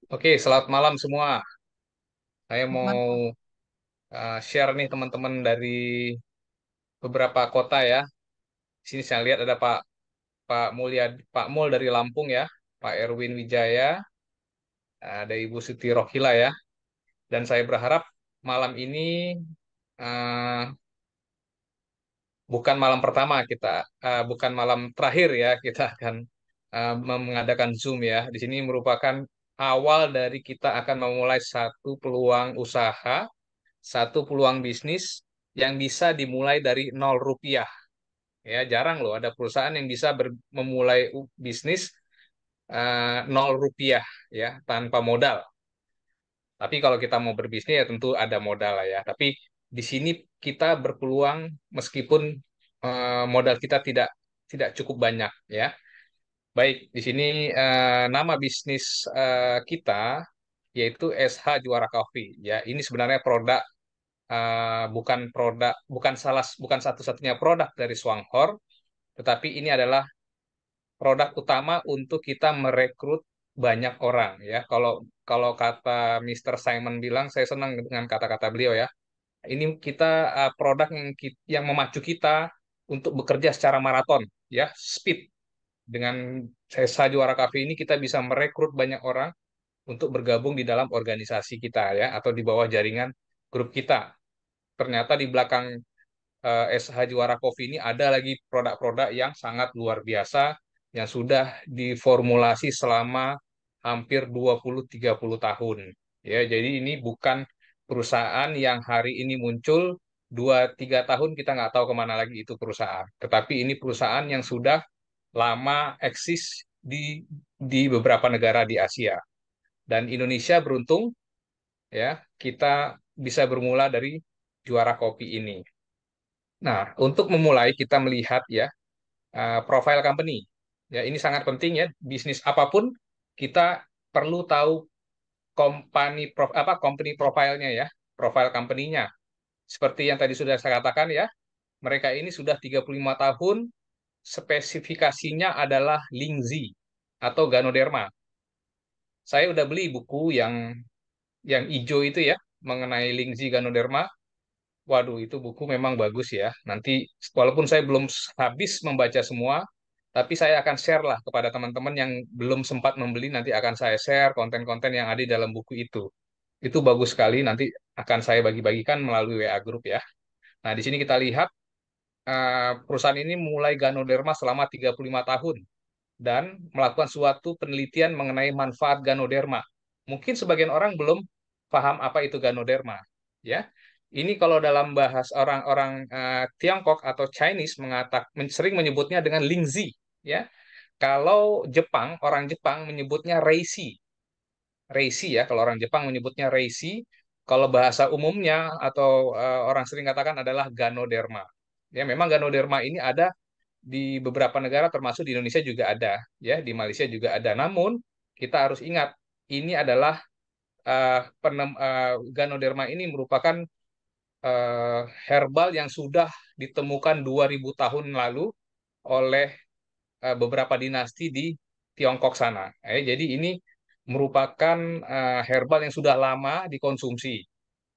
Oke, selamat malam semua. Saya mau Malam. share nih teman-teman dari beberapa kota ya. Di sini saya lihat ada Pak Mulya Pak Mul dari Lampung ya, Pak Erwin Wijaya, ada Ibu Siti Rohila ya. Dan saya berharap malam ini eh, bukan malam pertama bukan malam terakhir ya kita akan mengadakan Zoom ya. Di sini merupakan awal dari kita akan memulai satu peluang usaha, satu peluang bisnis yang bisa dimulai dari 0 rupiah. Ya, jarang loh ada perusahaan yang bisa memulai bisnis 0 rupiah ya, tanpa modal. Tapi kalau kita mau berbisnis ya tentu ada modal lah ya. Tapi di sini kita berpeluang meskipun modal kita tidak tidak cukup banyak ya. Baik, di sini nama bisnis kita yaitu SH Juara Coffee ya. Ini sebenarnya bukan satu-satunya produk dari Swanghor, tetapi ini adalah produk utama untuk kita merekrut banyak orang ya. Kalau kalau kata Mr. Simon bilang, saya senang dengan kata-kata beliau ya. Ini kita produk yang memacu kita untuk bekerja secara maraton ya, speed. Dengan Sesa Juara Cafe ini kita bisa merekrut banyak orang untuk bergabung di dalam organisasi kita ya, atau di bawah jaringan grup kita. Ternyata di belakang SH Juara Coffee ini ada lagi produk-produk yang sangat luar biasa yang sudah diformulasi selama hampir 20-30 tahun. Ya, jadi ini bukan perusahaan yang hari ini muncul 2-3 tahun kita nggak tahu kemana lagi itu perusahaan. Tetapi ini perusahaan yang sudah lama eksis di beberapa negara di Asia. Dan Indonesia beruntung ya, kita bisa bermula dari juara kopi ini. Nah, untuk memulai kita melihat ya profile company. Ya, ini sangat penting ya. Bisnis apapun kita perlu tahu company profilnya ya, profile company-nya. Seperti yang tadi sudah saya katakan ya, mereka ini sudah 35 tahun, spesifikasinya adalah Lingzi atau Ganoderma. Saya udah beli buku yang hijau itu ya, mengenai Lingzi Ganoderma. Waduh, itu buku memang bagus ya. Nanti, walaupun saya belum habis membaca semua, tapi saya akan share lah kepada teman-teman yang belum sempat membeli. Nanti akan saya share konten-konten yang ada di dalam buku itu. Itu bagus sekali. Nanti akan saya bagi-bagikan melalui WA Group ya. Nah, di sini kita lihat perusahaan ini mulai Ganoderma selama 35 tahun dan melakukan suatu penelitian mengenai manfaat Ganoderma. Mungkin sebagian orang belum paham apa itu Ganoderma, ya. Ini kalau dalam bahas orang-orang Tiongkok atau Chinese sering menyebutnya dengan Lingzi, ya. Kalau orang Jepang menyebutnya Reishi. Reishi ya, kalau orang Jepang menyebutnya Reishi. Kalau bahasa umumnya atau orang sering katakan adalah Ganoderma. Ya, memang Ganoderma ini ada di beberapa negara termasuk di Indonesia juga ada ya, di Malaysia juga ada, namun kita harus ingat ini adalah Ganoderma ini merupakan herbal yang sudah ditemukan 2000 tahun lalu oleh beberapa dinasti di Tiongkok sana. Jadi ini merupakan herbal yang sudah lama dikonsumsi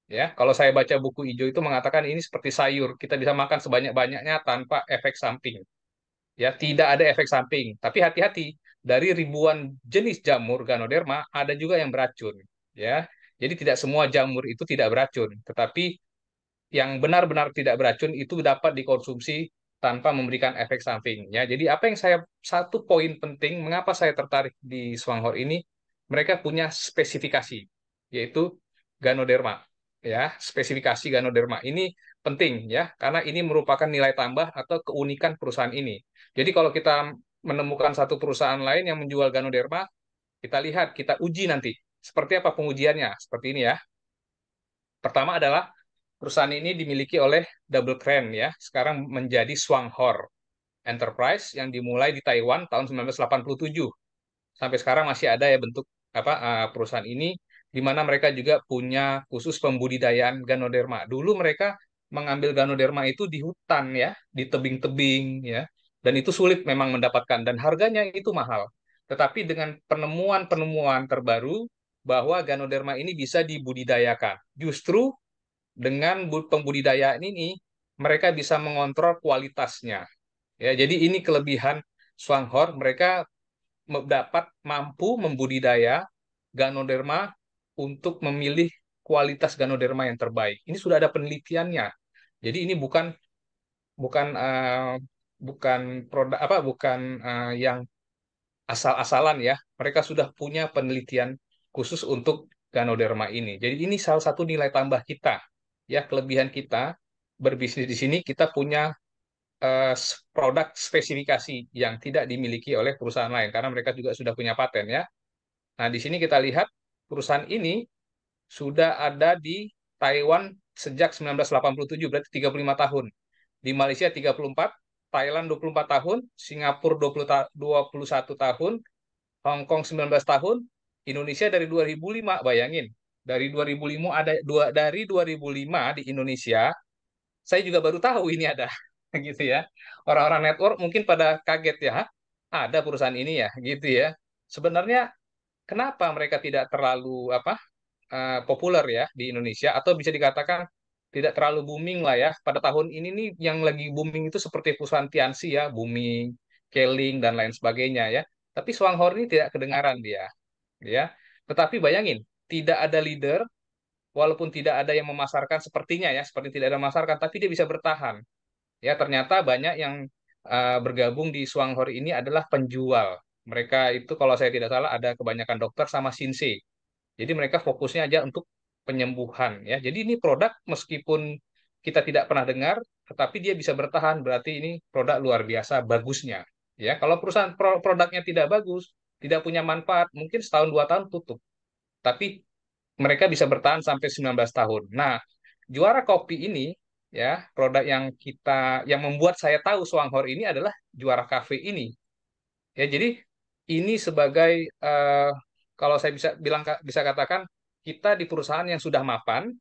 ya. Kalau saya baca buku hijau itu mengatakan ini seperti sayur, kita bisa makan sebanyak-banyaknya tanpa efek samping. Ya, tidak ada efek samping. Tapi hati-hati, dari ribuan jenis jamur Ganoderma ada juga yang beracun. Ya, jadi tidak semua jamur itu tidak beracun, tetapi yang benar-benar tidak beracun itu dapat dikonsumsi tanpa memberikan efek samping. Ya, jadi satu poin penting mengapa saya tertarik di Swanghor ini, mereka punya spesifikasi, yaitu Ganoderma. Ya, spesifikasi Ganoderma ini penting ya, karena ini merupakan nilai tambah atau keunikan perusahaan ini. Jadi kalau kita menemukan satu perusahaan lain yang menjual Ganoderma, kita lihat, kita uji nanti. Seperti apa pengujiannya? Seperti ini ya. Pertama adalah perusahaan ini dimiliki oleh Double Crane ya. Sekarang menjadi Swanghor Enterprise yang dimulai di Taiwan tahun 1987. Sampai sekarang masih ada ya bentuk perusahaan ini, di mana mereka juga punya khusus pembudidayaan Ganoderma. Dulu mereka mengambil Ganoderma itu di hutan ya, di tebing-tebing ya. Dan itu sulit memang mendapatkan dan harganya itu mahal. Tetapi dengan penemuan-penemuan terbaru, bahwa Ganoderma ini bisa dibudidayakan. Justru dengan pembudidayaan ini mereka bisa mengontrol kualitasnya. Ya, jadi ini kelebihan Swanghor, mereka dapat mampu membudidaya Ganoderma untuk memilih kualitas Ganoderma yang terbaik. Ini sudah ada penelitiannya. Jadi ini bukan bukan bukan produk apa bukan yang asal-asalan ya. Mereka sudah punya penelitian khusus untuk Ganoderma ini. Jadi ini salah satu nilai tambah kita. Ya, kelebihan kita berbisnis di sini kita punya produk spesifikasi yang tidak dimiliki oleh perusahaan lain karena mereka juga sudah punya paten ya. Nah, di sini kita lihat perusahaan ini sudah ada di Taiwan sejak 1987, berarti 35 tahun. Di Malaysia 34, Thailand 24 tahun, Singapura 21 tahun, Hong Kong 19 tahun, Indonesia dari 2005, bayangin. Dari 2005 dari 2005 di Indonesia, saya juga baru tahu ini ada gitu ya. Orang-orang network mungkin pada kaget ya, "Hah? Ada perusahaan ini ya," gitu ya. Sebenarnya kenapa mereka tidak terlalu populer ya di Indonesia atau bisa dikatakan tidak terlalu booming lah ya. Pada tahun ini nih yang lagi booming itu seperti perusahaan Tianxi ya, booming, Keling dan lain sebagainya ya. Tapi Swanghor ini tidak kedengaran dia, ya. Tetapi bayangin, tidak ada leader, walaupun tidak ada yang memasarkan sepertinya ya, seperti tidak ada memasarkan, tapi dia bisa bertahan. Ya, ternyata banyak yang bergabung di Swanghor ini adalah penjual. Mereka itu kalau saya tidak salah ada kebanyakan dokter sama Shinsei. Jadi mereka fokusnya aja untuk penyembuhan ya. Jadi ini produk meskipun kita tidak pernah dengar, tetapi dia bisa bertahan. Berarti ini produk luar biasa bagusnya. Ya, kalau perusahaan produknya tidak bagus, tidak punya manfaat, mungkin setahun 2 tahun tutup. Tapi mereka bisa bertahan sampai 19 tahun. Nah, juara kopi ini ya, produk yang membuat saya tahu Swanghor ini adalah juara kafe ini. Ya, jadi ini sebagai kalau saya bisa katakan kita di perusahaan yang sudah mapan,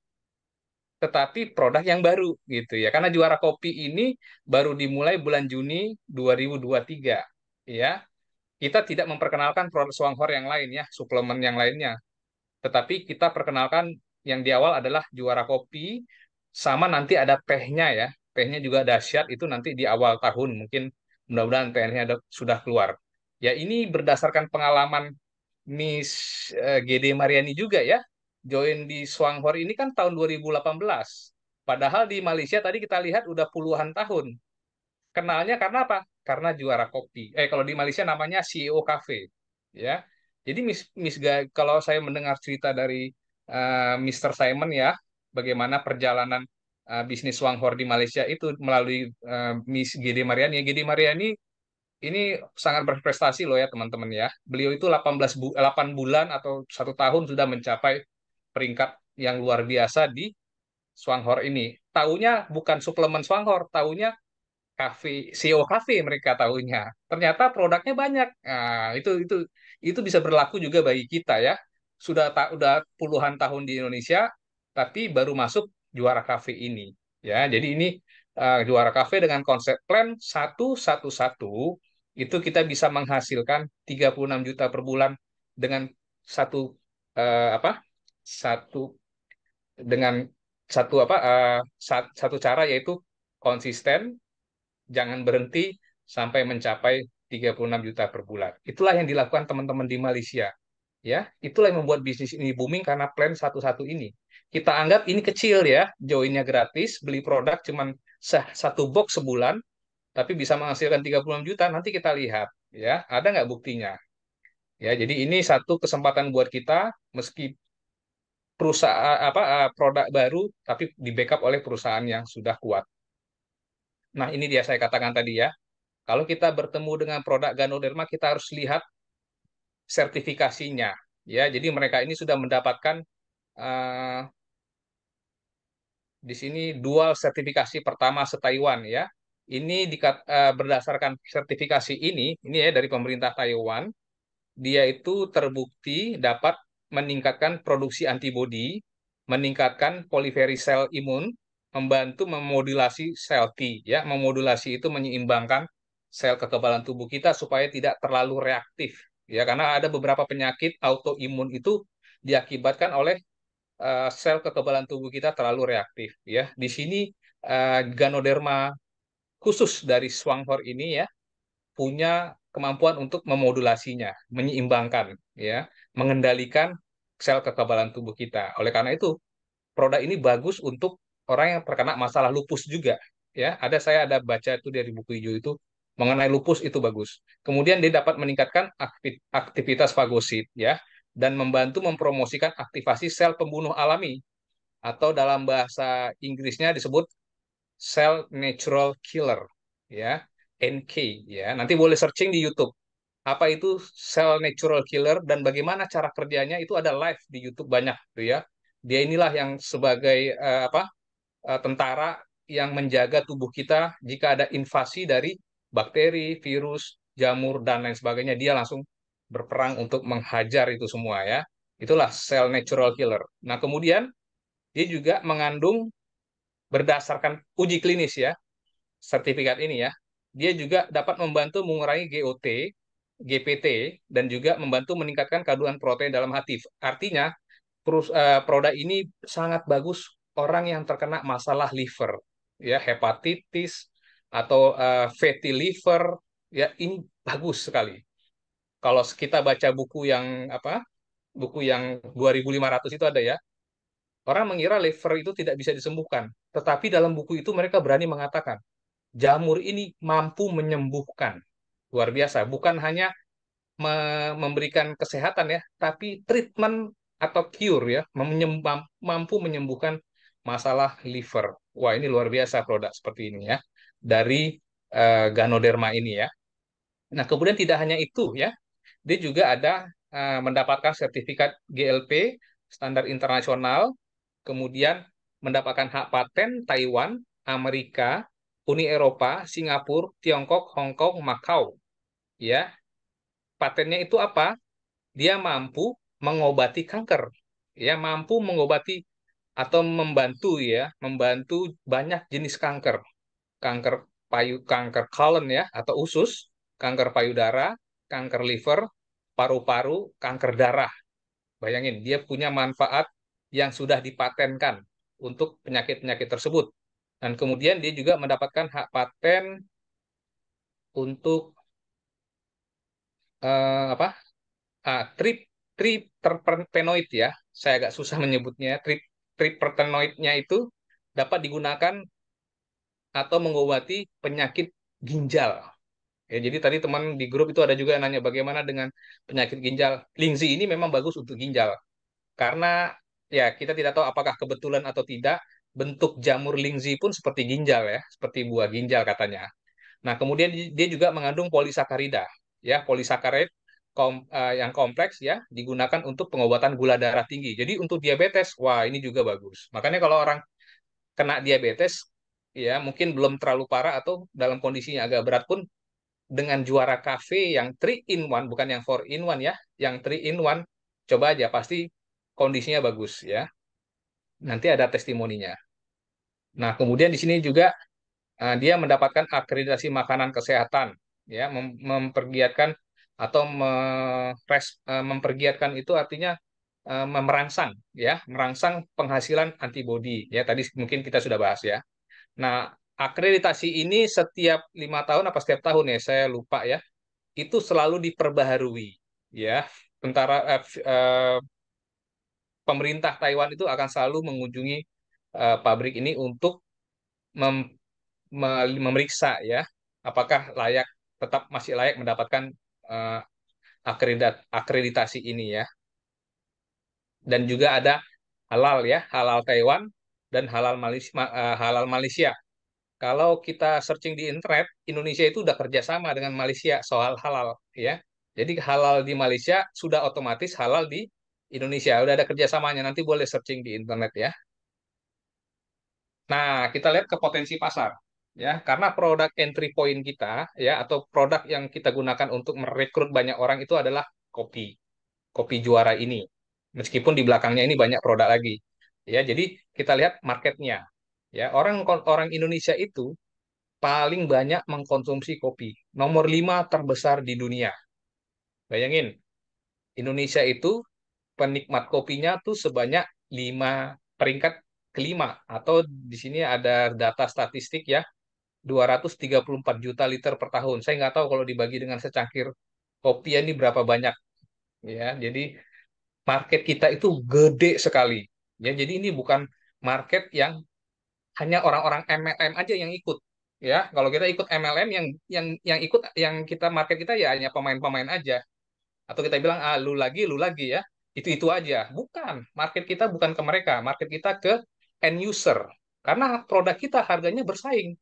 tetapi produk yang baru gitu ya. Karena juara kopi ini baru dimulai bulan Juni 2023 ya. Kita tidak memperkenalkan produk Swanghor yang lain ya, suplemen yang lainnya. Tetapi kita perkenalkan yang di awal adalah juara kopi, sama nanti ada tehnya ya. Tehnya juga dahsyat itu nanti di awal tahun mungkin mudah-mudahan tehnya sudah keluar. Ya ini berdasarkan pengalaman Miss GD Mariani juga ya. Join di Swanghor ini kan tahun 2018. Padahal di Malaysia tadi kita lihat udah puluhan tahun. Kenalnya karena apa? Karena juara kopi. Kalau di Malaysia namanya CEO Cafe, ya. Jadi kalau saya mendengar cerita dari Mr. Simon ya, bagaimana perjalanan bisnis Swanghor di Malaysia itu melalui Miss GD Mariani. GD Mariani ini sangat berprestasi loh ya teman-teman ya. Beliau itu 8 bulan atau 1 tahun sudah mencapai peringkat yang luar biasa di Swanghor ini. Taunya bukan suplemen Swanghor, taunya CEO kafe mereka tahunya. Ternyata produknya banyak. Nah, itu bisa berlaku juga bagi kita ya. Udah puluhan tahun di Indonesia tapi baru masuk juara kafe ini. Ya, jadi ini juara kafe dengan konsep plan 111 itu kita bisa menghasilkan 36 juta per bulan dengan satu apa? Satu dengan satu satu cara yaitu konsisten, jangan berhenti sampai mencapai 36 juta per bulan. Itulah yang dilakukan teman-teman di Malaysia. Ya, itulah yang membuat bisnis ini booming karena plan satu-satu ini. Kita anggap ini kecil ya, joinnya gratis, beli produk cuman satu box sebulan, tapi bisa menghasilkan 36 juta, nanti kita lihat. Ya, ada nggak buktinya? Ya, jadi ini satu kesempatan buat kita, meski perusahaan produk baru, tapi di backup oleh perusahaan yang sudah kuat. Nah, ini dia saya katakan tadi ya. Kalau kita bertemu dengan produk Ganoderma, kita harus lihat sertifikasinya. Ya, jadi mereka ini sudah mendapatkan eh, di sini dual sertifikasi pertama se-Taiwan ya. Berdasarkan sertifikasi ini ya dari pemerintah Taiwan, dia itu terbukti dapat meningkatkan produksi antibodi, meningkatkan poliferis sel imun, membantu memodulasi sel T, ya, memodulasi itu menyeimbangkan sel kekebalan tubuh kita supaya tidak terlalu reaktif, ya, karena ada beberapa penyakit autoimun itu diakibatkan oleh sel kekebalan tubuh kita terlalu reaktif ya. Di sini Ganoderma khusus dari Swanghorn ini ya punya kemampuan untuk memodulasinya, menyeimbangkan ya, mengendalikan sel kekebalan tubuh kita. Oleh karena itu, produk ini bagus untuk orang yang terkena masalah lupus juga ya. Saya ada baca itu dari buku hijau itu mengenai lupus itu bagus. Kemudian dia dapat meningkatkan aktivitas fagosit ya dan membantu mempromosikan aktivasi sel pembunuh alami atau dalam bahasa Inggrisnya disebut cell natural killer ya, NK ya. Nanti boleh searching di YouTube apa itu cell natural killer dan bagaimana cara kerjanya itu ada live di YouTube banyak tuh ya. Dia inilah yang sebagai tentara yang menjaga tubuh kita jika ada invasi dari bakteri, virus, jamur dan lain sebagainya. Dia langsung berperang untuk menghajar itu semua ya. Itulah cell natural killer. Nah, kemudian dia juga mengandung berdasarkan uji klinis ya, sertifikat ini ya. Dia juga dapat membantu mengurangi GOT, GPT, dan juga membantu meningkatkan kandungan protein dalam hati. Artinya, produk ini sangat bagus orang yang terkena masalah liver, ya hepatitis atau fatty liver, ya ini bagus sekali. Kalau kita baca buku yang 2.500 itu ada ya, orang mengira liver itu tidak bisa disembuhkan, tetapi dalam buku itu mereka berani mengatakan jamur ini mampu menyembuhkan. Luar biasa, bukan hanya memberikan kesehatan ya, tapi treatment atau cure ya, mampu menyembuhkan masalah liver. Wah, ini luar biasa produk seperti ini ya dari Ganoderma ini ya. Nah, kemudian tidak hanya itu ya, dia juga ada mendapatkan sertifikat GLP standar internasional, kemudian mendapatkan hak paten Taiwan, Amerika, Uni Eropa, Singapura, Tiongkok, Hong Kong, Macau ya. Patennya itu apa? Dia mampu mengobati kanker, ya mampu mengobati atau membantu banyak jenis kanker, kanker kanker colon ya atau usus, kanker payudara, kanker liver, paru-paru, kanker darah. Bayangin, dia punya manfaat yang sudah dipatenkan untuk penyakit-penyakit tersebut. Dan kemudian dia juga mendapatkan hak paten untuk apa? Trip triterpenoid ya, saya agak susah menyebutnya. Triterpenoidnya itu dapat digunakan atau mengobati penyakit ginjal. Ya, jadi tadi teman di grup itu ada juga yang nanya bagaimana dengan penyakit ginjal. Lingzi ini memang bagus untuk ginjal karena ya kita tidak tahu apakah kebetulan atau tidak bentuk jamur lingzi pun seperti ginjal ya, seperti buah ginjal katanya. Nah, kemudian dia juga mengandung polisakarida, ya, polisakarid yang kompleks ya, digunakan untuk pengobatan gula darah tinggi. Jadi untuk diabetes, wah ini juga bagus. Makanya kalau orang kena diabetes, ya mungkin belum terlalu parah atau dalam kondisinya agak berat pun dengan juara cafe yang 3 in 1, bukan yang 4 in 1 ya, yang 3 in 1, coba aja pasti kondisinya bagus ya. Nanti ada testimoninya. Nah, kemudian di sini juga dia mendapatkan akreditasi makanan kesehatan ya mempergiatkan atau mempergiatkan itu artinya merangsang ya merangsang penghasilan antibodi ya tadi mungkin kita sudah bahas ya. Nah, akreditasi ini setiap 5 tahun apa setiap tahun ya saya lupa ya itu selalu diperbaharui ya. Tentara pemerintah Taiwan itu akan selalu mengunjungi pabrik ini untuk memeriksa ya apakah tetap masih layak mendapatkan eh, akreditasi ini ya. Dan juga ada halal ya, halal Taiwan dan halal Malaysia. Kalau kita searching di internet, Indonesia itu udah kerjasama dengan Malaysia soal halal ya. Jadi halal di Malaysia sudah otomatis halal di Indonesia. Udah ada kerjasamanya. Nanti boleh searching di internet ya. Nah, kita lihat ke potensi pasar ya, karena produk entry point kita ya atau produk yang kita gunakan untuk merekrut banyak orang itu adalah kopi. Kopi juara ini. Meskipun di belakangnya ini banyak produk lagi. Ya, jadi kita lihat marketnya. Ya, orang orang Indonesia itu paling banyak mengkonsumsi kopi. Nomor 5 terbesar di dunia. Bayangin, Indonesia itu penikmat kopinya tuh sebanyak 5 peringkat kelima, atau di sini ada data statistik ya, 234 juta liter per tahun. Saya nggak tahu kalau dibagi dengan secangkir kopi ini berapa banyak ya. Jadi market kita itu gede sekali. Ya, jadi ini bukan market yang hanya orang-orang MLM aja yang ikut. Ya, kalau kita ikut MLM, yang ikut, yang kita market kita ya hanya pemain-pemain aja. Atau kita bilang, ah, lu lagi ya. Itu aja. Bukan. Market kita bukan ke mereka. Market kita ke end user. Karena produk kita harganya bersaing.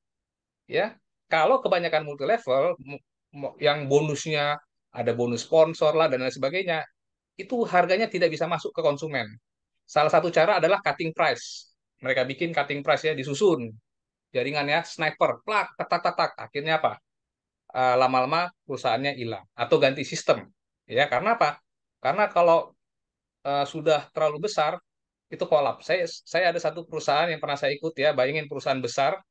Ya, kalau kebanyakan multi level yang bonusnya ada bonus sponsor lah dan lain sebagainya, itu harganya tidak bisa masuk ke konsumen. Salah satu cara adalah cutting price. Mereka bikin cutting price ya, disusun jaringannya sniper, plak, tak tak tak tak. Akhirnya apa? Lama-lama perusahaannya hilang atau ganti sistem. Ya, karena apa? Karena kalau sudah terlalu besar itu kolaps. Saya ada satu perusahaan yang pernah saya ikut ya, bayangin perusahaan besar,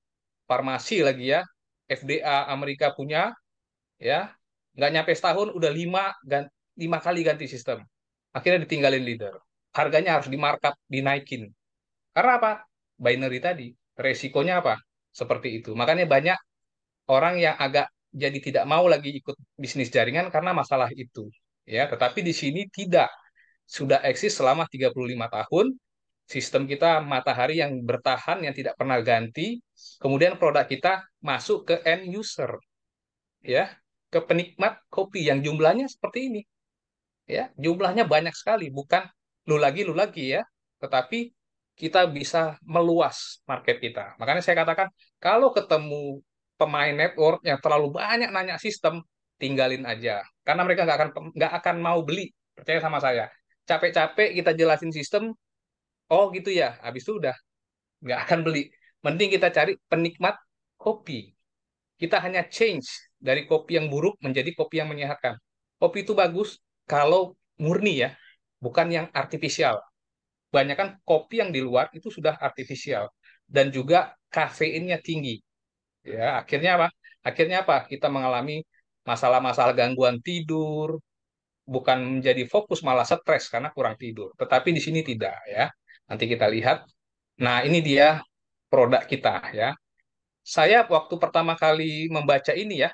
farmasi lagi ya, FDA Amerika punya, ya, nggak nyampe setahun udah 5 kali ganti sistem. Akhirnya ditinggalin leader. Harganya harus di markup, dinaikin. Karena apa? Binary tadi. Resikonya apa? Seperti itu. Makanya banyak orang yang agak jadi tidak mau lagi ikut bisnis jaringan karena masalah itu. Ya, tetapi di sini tidak. Sudah eksis selama 35 tahun. Sistem kita matahari yang bertahan, yang tidak pernah ganti. Kemudian produk kita masuk ke end user, ya, ke penikmat kopi yang jumlahnya seperti ini. Ya, jumlahnya banyak sekali, bukan lu lagi ya, tetapi kita bisa meluas market kita. Makanya saya katakan kalau ketemu pemain network yang terlalu banyak nanya sistem, tinggalin aja, karena mereka nggak akan mau beli. Percaya sama saya, capek-capek kita jelasin sistem, oh gitu ya, habis itu udah nggak akan beli. Mending kita cari penikmat kopi. Kita hanya change dari kopi yang buruk menjadi kopi yang menyehatkan. Kopi itu bagus kalau murni ya, bukan yang artifisial. Banyak kan kopi yang di luar itu sudah artifisial dan juga kafeinnya tinggi. Ya, akhirnya apa? Akhirnya apa? Kita mengalami masalah-masalah gangguan tidur, bukan menjadi fokus malah stres karena kurang tidur. Tetapi di sini tidak ya. Nanti kita lihat. Nah, ini dia produk kita ya. Saya waktu pertama kali membaca ini ya,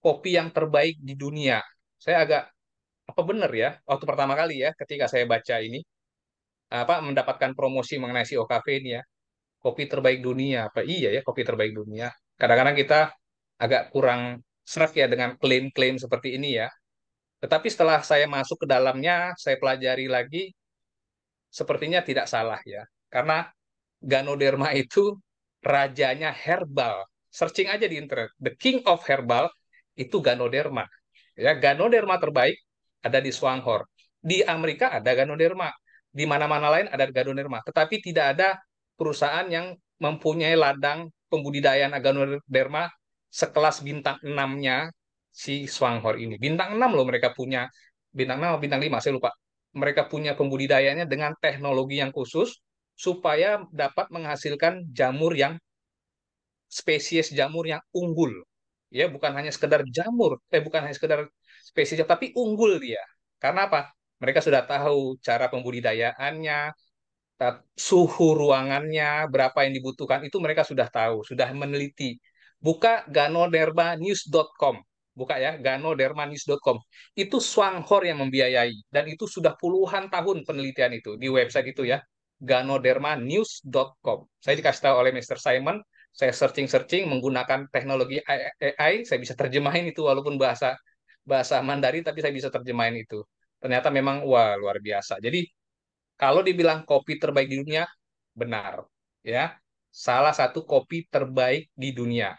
kopi yang terbaik di dunia. Saya agak apa benar ya, waktu pertama kali ya ketika saya baca ini, apa mendapatkan promosi mengenai si Cafe ini ya, kopi terbaik dunia. Apa iya ya kopi terbaik dunia? Kadang-kadang kita agak kurang serak ya dengan klaim-klaim seperti ini ya. Tetapi setelah saya masuk ke dalamnya, saya pelajari lagi, sepertinya tidak salah ya. Karena Ganoderma itu rajanya herbal. Searching aja di internet. The King of Herbal itu Ganoderma. Ya, Ganoderma terbaik ada di Swanghor. Di Amerika ada Ganoderma. Di mana-mana lain ada Ganoderma. Tetapi tidak ada perusahaan yang mempunyai ladang pembudidayaan Ganoderma sekelas bintang 6-nya si Swanghor ini. Bintang 6 loh mereka punya. Bintang 6 atau bintang 5 saya lupa. Mereka punya pembudidayaannya dengan teknologi yang khusus supaya dapat menghasilkan jamur yang spesies jamur yang unggul. Ya, bukan hanya sekedar jamur, bukan hanya sekedar spesies, tapi unggul dia. Karena apa? Mereka sudah tahu cara pembudidayaannya, suhu ruangannya, berapa yang dibutuhkan, itu mereka sudah tahu, sudah meneliti. Buka ganodermanews.com. Buka ya, ganodermanews.com. Itu Swanghor yang membiayai. Dan itu sudah puluhan tahun penelitian itu di website itu ya. Ganodermanews.com. Saya dikasih tahu oleh Mr. Simon, saya searching-searching menggunakan teknologi AI, saya bisa terjemahin itu walaupun bahasa bahasa Mandarin, tapi saya bisa terjemahin itu. Ternyata memang wah luar biasa. Jadi kalau dibilang kopi terbaik di dunia, benar. Ya, salah satu kopi terbaik di dunia.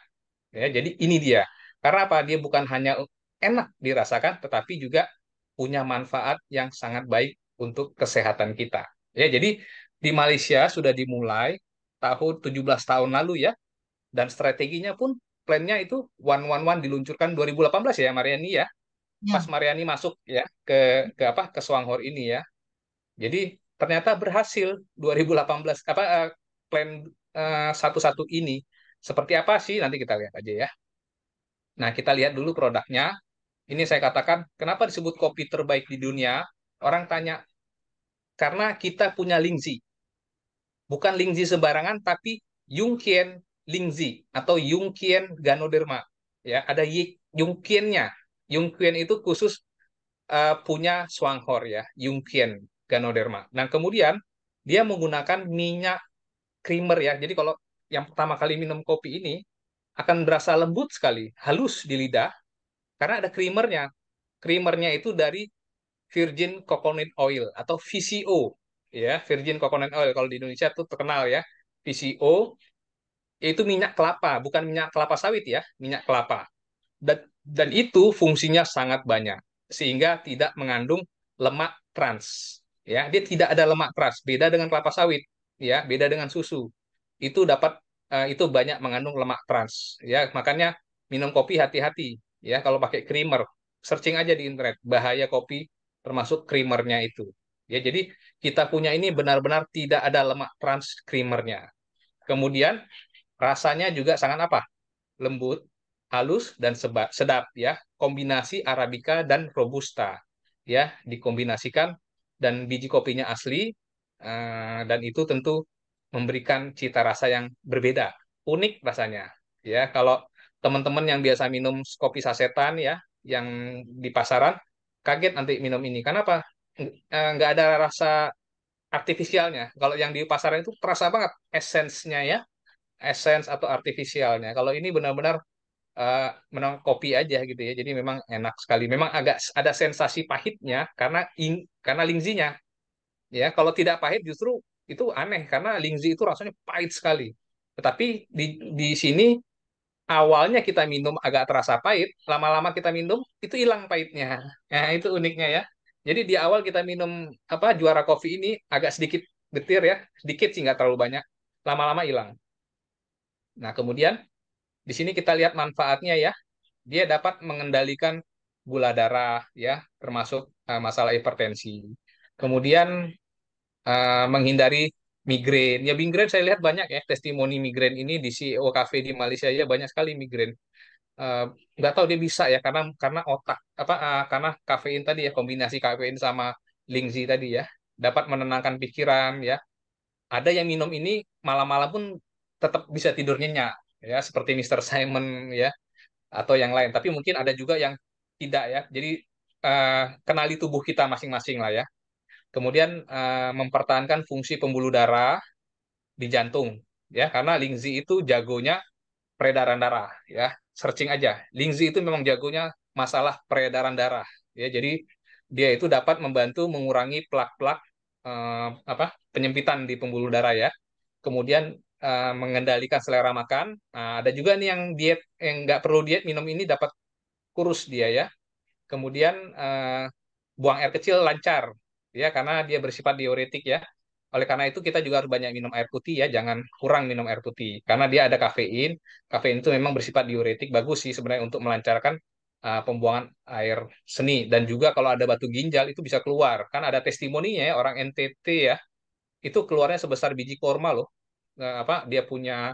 Ya, jadi ini dia. Karena apa? Dia bukan hanya enak dirasakan, tetapi juga punya manfaat yang sangat baik untuk kesehatan kita. Ya, jadi di Malaysia sudah dimulai tahun 17 tahun lalu ya, dan strateginya pun plannya itu 111 diluncurkan 2018 ya Mariani ya. Pas Ya, Mariani masuk ya ke apa ke Swanghor ini ya. Jadi ternyata berhasil 2018 apa plan satu-satu ini seperti apa sih nanti kita lihat aja ya. Nah, kita lihat dulu produknya. Ini saya katakan kenapa disebut kopi terbaik di dunia. Orang tanya, karena kita punya Lingzi. Bukan Lingzi sembarangan, tapi Yungkien Lingzi atau Yungkien Ganoderma. Ya, ada Yungkiennya. Yungkien itu khusus punya Swanghor ya, Yungkien Ganoderma. Nah, kemudian dia menggunakan minyak creamer ya. Jadi kalau yang pertama kali minum kopi ini akan berasa lembut sekali, halus di lidah karena ada creamernya. Creamernya itu dari virgin coconut oil atau VCO ya, virgin coconut oil kalau di Indonesia itu terkenal ya. VCO itu minyak kelapa, bukan minyak kelapa sawit ya, minyak kelapa. Dan itu fungsinya sangat banyak sehingga tidak mengandung lemak trans ya. Dia tidak ada lemak trans, beda dengan kelapa sawit ya, beda dengan susu. Itu dapat itu banyak mengandung lemak trans ya. Makanya minum kopi hati-hati ya kalau pakai creamer. Searching aja di internet bahaya kopi termasuk creamernya itu. Ya, jadi kita punya ini benar-benar tidak ada lemak trans creamernya. Kemudian rasanya juga sangat apa? Lembut, halus dan sedap ya. Kombinasi Arabica dan Robusta ya, dikombinasikan dan biji kopinya asli dan itu tentu memberikan cita rasa yang berbeda, unik rasanya. Ya, kalau teman-teman yang biasa minum kopi sasetan ya, yang di pasaran kaget nanti minum ini. Kenapa? Nggak ada rasa artifisialnya. Kalau yang di pasaran itu terasa banget esensnya ya, essence atau artifisialnya. Kalau ini benar-benar menang kopi aja gitu ya. Jadi memang enak sekali. Memang agak ada sensasi pahitnya karena lingzinya. Ya, kalau tidak pahit justru itu aneh karena lingzi itu rasanya pahit sekali. Tetapi di sini awalnya kita minum agak terasa pahit, lama-lama kita minum itu hilang pahitnya. Nah, itu uniknya ya. Jadi di awal kita minum apa juara kopi ini agak sedikit getir ya, sedikit sih nggak terlalu banyak. Lama-lama hilang. Nah, kemudian di sini kita lihat manfaatnya ya. Dia dapat mengendalikan gula darah ya, termasuk masalah hipertensi. Kemudian menghindari migrain. Ya migrain saya lihat banyak ya testimoni migrain ini di CEO cafe di Malaysia ya banyak sekali migrain. Eh, nggak tahu dia bisa ya karena otak apa karena kafein tadi ya kombinasi kafein sama lingzi tadi ya dapat menenangkan pikiran ya. Ada yang minum ini malam-malam pun tetap bisa tidur nyenyak ya seperti Mr. Simon ya atau yang lain. Tapi mungkin ada juga yang tidak ya. Jadi kenali tubuh kita masing-masing lah ya. Kemudian mempertahankan fungsi pembuluh darah di jantung ya karena Lingzi itu jagonya peredaran darah ya. Searching aja. Lingzi itu memang jagonya masalah peredaran darah ya. Jadi dia itu dapat membantu mengurangi plak-plak apa penyempitan di pembuluh darah ya. Kemudian mengendalikan selera makan. Nah, ada juga nih yang diet yang nggak perlu diet minum ini dapat kurus dia ya. Kemudian buang air kecil lancar ya karena dia bersifat diuretik ya. Oleh karena itu kita juga harus banyak minum air putih ya, jangan kurang minum air putih karena dia ada kafein. Kafein itu memang bersifat diuretik, bagus sih sebenarnya untuk melancarkan pembuangan air seni dan juga kalau ada batu ginjal itu bisa keluar. Kan ada testimoninya ya orang NTT ya, itu keluarnya sebesar biji korma loh. Apa dia punya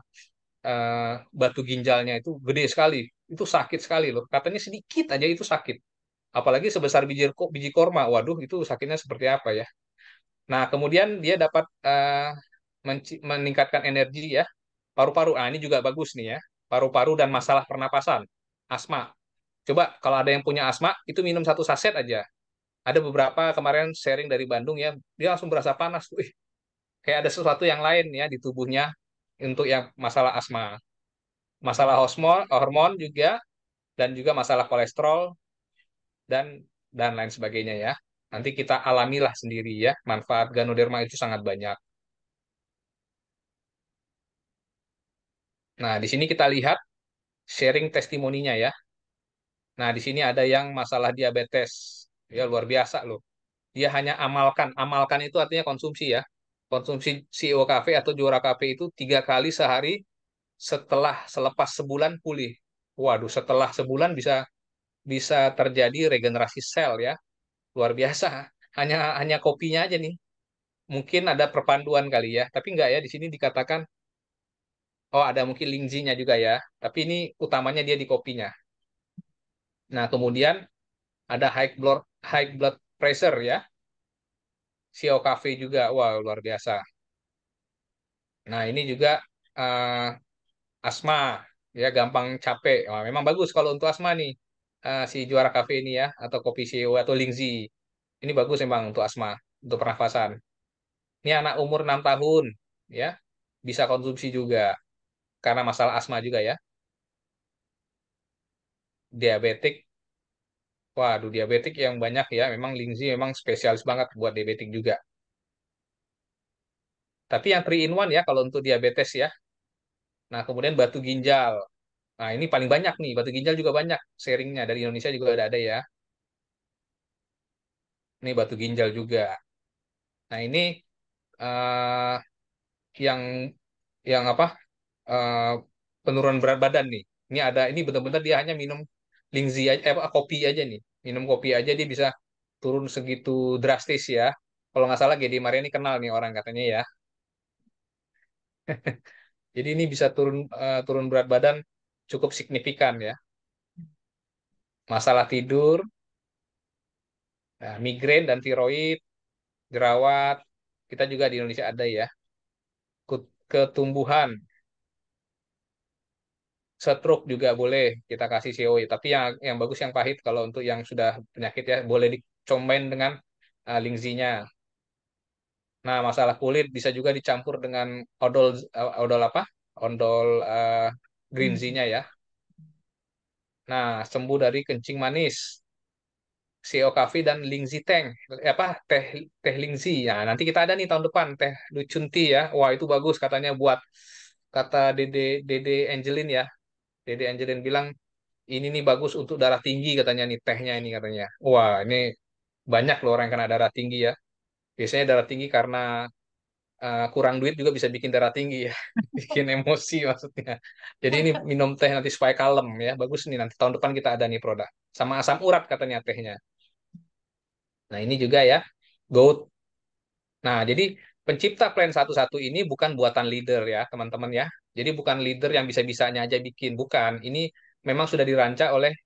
batu ginjalnya itu gede sekali. Itu sakit sekali loh. Katanya sedikit aja itu sakit. Apalagi sebesar biji korma, waduh itu sakitnya seperti apa ya. Nah, kemudian dia dapat meningkatkan energi ya, paru-paru. Nah, ini juga bagus nih ya, paru-paru dan masalah pernapasan, asma. Coba kalau ada yang punya asma, itu minum satu saset aja. Ada beberapa kemarin sharing dari Bandung ya, dia langsung berasa panas. Wih, kayak ada sesuatu yang lain ya di tubuhnya untuk yang masalah asma. Masalah hormon juga, dan juga masalah kolesterol, dan lain sebagainya ya. Nanti kita alamilah sendiri ya. Manfaat Ganoderma itu sangat banyak. Nah, di sini kita lihat sharing testimoninya ya. Nah, di sini ada yang masalah diabetes. Ya, luar biasa loh. Dia hanya amalkan. Amalkan itu artinya konsumsi ya. Konsumsi CEO Cafe atau Juara Cafe itu 3 kali sehari selepas sebulan pulih. Waduh, setelah sebulan bisa bisa terjadi regenerasi sel ya. Luar biasa. Hanya kopinya aja nih. Mungkin ada perpanduan kali ya, tapi enggak ya. Di sini dikatakan, oh ada mungkin lingzinya juga ya. Tapi ini utamanya dia di kopinya. Nah, kemudian ada high blood pressure ya. CEO Cafe juga, wah luar biasa. Nah, ini juga asma, ya gampang capek. Wah, memang bagus kalau untuk asma nih, si Juara Cafe ini ya, atau Kopi CEO atau Lingzi. Ini bagus memang untuk asma, untuk pernafasan. Ini anak umur 6 tahun, ya, bisa konsumsi juga, karena masalah asma juga ya. Diabetik, waduh diabetik yang banyak ya, memang Lingzi memang spesialis banget buat diabetik juga. Tapi yang 3 in 1 ya, kalau untuk diabetes ya. Nah, kemudian batu ginjal. Nah, ini paling banyak nih, batu ginjal juga banyak sharingnya. Dari Indonesia juga ada ya. Ini batu ginjal juga. Nah, ini eh, yang apa? eh, Penurunan berat badan nih. Ini benar-benar dia hanya minum Lingzi aja, kopi aja nih. Minum kopi aja dia bisa turun segitu drastis ya. Kalau nggak salah Gedi Mariani kenal nih orang katanya ya. Jadi ini bisa turun berat badan cukup signifikan ya. Masalah tidur, nah, migrain dan tiroid, jerawat, kita juga di Indonesia ada ya. Ketumbuhan, stroke juga boleh kita kasih COE. Tapi yang bagus yang pahit kalau untuk yang sudah penyakit ya boleh dicombine dengan lingzinya. Nah, masalah kulit bisa juga dicampur dengan odol odol apa? Odol green tea-nya ya. Nah, sembuh dari kencing manis, CO Coffee dan Lingzi Teng, apa teh teh Lingzi. Ya, nanti kita ada nih tahun depan teh Lucun Tea ya. Wah, itu bagus katanya buat kata Dede Dede Angelin ya. Dede Angelin bilang ini nih bagus untuk darah tinggi katanya nih tehnya ini katanya. Wah, ini banyak loh orang yang kena darah tinggi ya. Biasanya darah tinggi karena kurang duit juga bisa bikin darah tinggi ya. Bikin emosi maksudnya. Jadi ini minum teh nanti supaya kalem ya. Bagus nih nanti tahun depan kita ada nih produk. Sama asam urat katanya tehnya. Nah, ini juga ya. Goat. Nah, jadi pencipta Plan 11 ini bukan buatan leader ya, teman-teman ya. Jadi bukan leader yang bisa-bisanya aja bikin, bukan. Ini memang sudah dirancang oleh